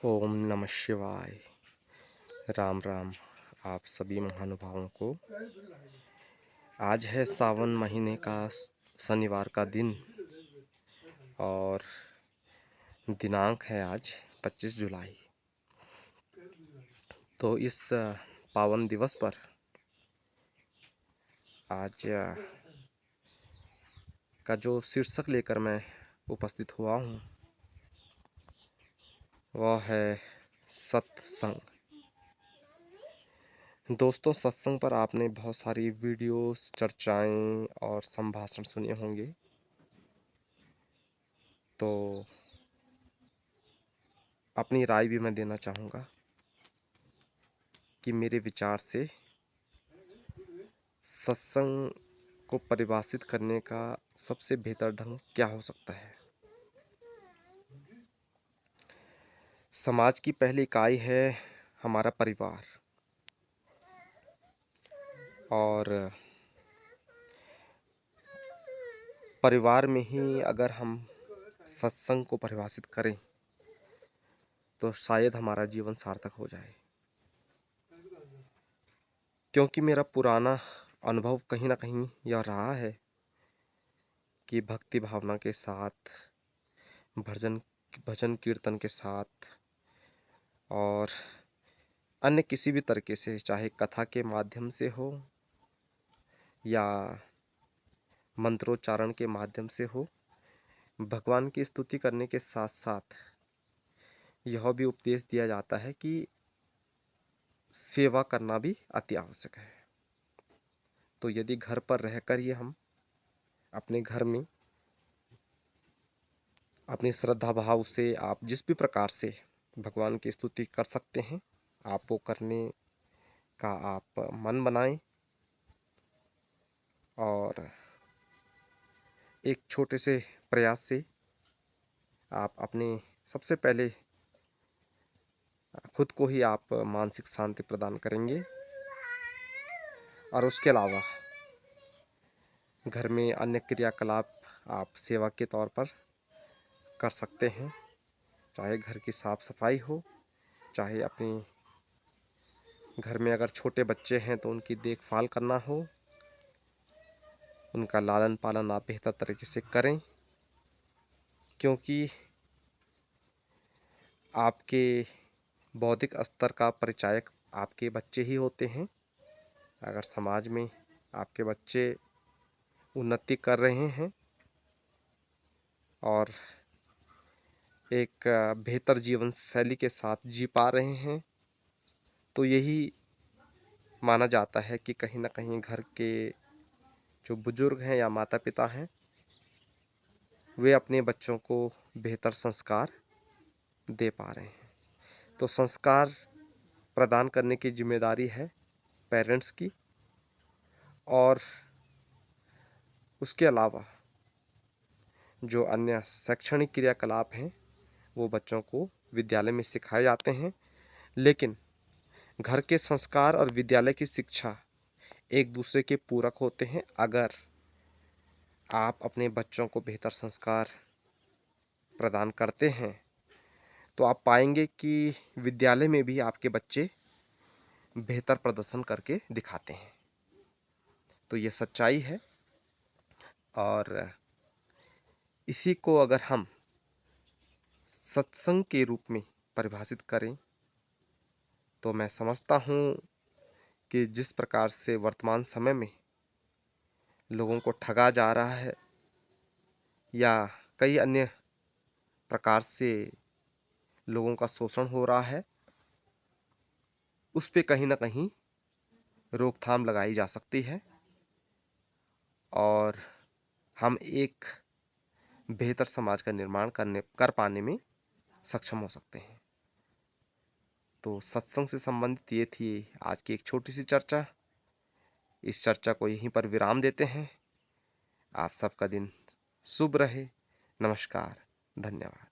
ओम नमः शिवाय। राम राम आप सभी महानुभावों को। आज है सावन महीने का शनिवार का दिन और दिनांक है आज 25 जुलाई। तो इस पावन दिवस पर आज का जो शीर्षक लेकर मैं उपस्थित हुआ हूँ वह है सत्संग। दोस्तों, सत्संग पर आपने बहुत सारी वीडियोस, चर्चाएं और संभाषण सुने होंगे। तो अपनी राय भी मैं देना चाहूँगा कि मेरे विचार से सत्संग को परिभाषित करने का सबसे बेहतर ढंग क्या हो सकता है। समाज की पहली इकाई है हमारा परिवार, और परिवार में ही अगर हम सत्संग को परिभाषित करें तो शायद हमारा जीवन सार्थक हो जाए। क्योंकि मेरा पुराना अनुभव कहीं ना कहीं यह रहा है कि भक्ति भावना के साथ, भजन भजन कीर्तन के साथ और अन्य किसी भी तरीके से, चाहे कथा के माध्यम से हो या मंत्रोच्चारण के माध्यम से हो, भगवान की स्तुति करने के साथ साथ यह भी उपदेश दिया जाता है कि सेवा करना भी अति आवश्यक है। तो यदि घर पर रहकर ही हम अपने घर में अपनी श्रद्धा भाव से आप जिस भी प्रकार से भगवान की स्तुति कर सकते हैं, आप वो करने का आप मन बनाएं और एक छोटे से प्रयास से आप अपने सबसे पहले खुद को ही आप मानसिक शांति प्रदान करेंगे। और उसके अलावा घर में अन्य क्रियाकलाप आप सेवा के तौर पर कर सकते हैं, चाहे घर की साफ सफाई हो, चाहे अपनी घर में अगर छोटे बच्चे हैं तो उनकी देखभाल करना हो, उनका लालन पालन आप बेहतर तरीके से करें। क्योंकि आपके बौद्धिक स्तर का परिचायक आपके बच्चे ही होते हैं। अगर समाज में आपके बच्चे उन्नति कर रहे हैं और एक बेहतर जीवन शैली के साथ जी पा रहे हैं, तो यही माना जाता है कि कहीं ना कहीं घर के जो बुजुर्ग हैं या माता पिता हैं, वे अपने बच्चों को बेहतर संस्कार दे पा रहे हैं। तो संस्कार प्रदान करने की जिम्मेदारी है पेरेंट्स की। और उसके अलावा जो अन्य शैक्षणिक क्रियाकलाप हैं वो बच्चों को विद्यालय में सिखाए जाते हैं। लेकिन घर के संस्कार और विद्यालय की शिक्षा एक दूसरे के पूरक होते हैं। अगर आप अपने बच्चों को बेहतर संस्कार प्रदान करते हैं तो आप पाएंगे कि विद्यालय में भी आपके बच्चे बेहतर प्रदर्शन करके दिखाते हैं। तो ये सच्चाई है। और इसी को अगर हम सत्संग के रूप में परिभाषित करें तो मैं समझता हूँ कि जिस प्रकार से वर्तमान समय में लोगों को ठगा जा रहा है या कई अन्य प्रकार से लोगों का शोषण हो रहा है, उस पे कहीं ना कहीं रोकथाम लगाई जा सकती है और हम एक बेहतर समाज का निर्माण कर पाने में सक्षम हो सकते हैं। तो सत्संग से संबंधित ये थी आज की एक छोटी सी चर्चा। इस चर्चा को यहीं पर विराम देते हैं। आप सबका दिन शुभ रहे। नमस्कार, धन्यवाद।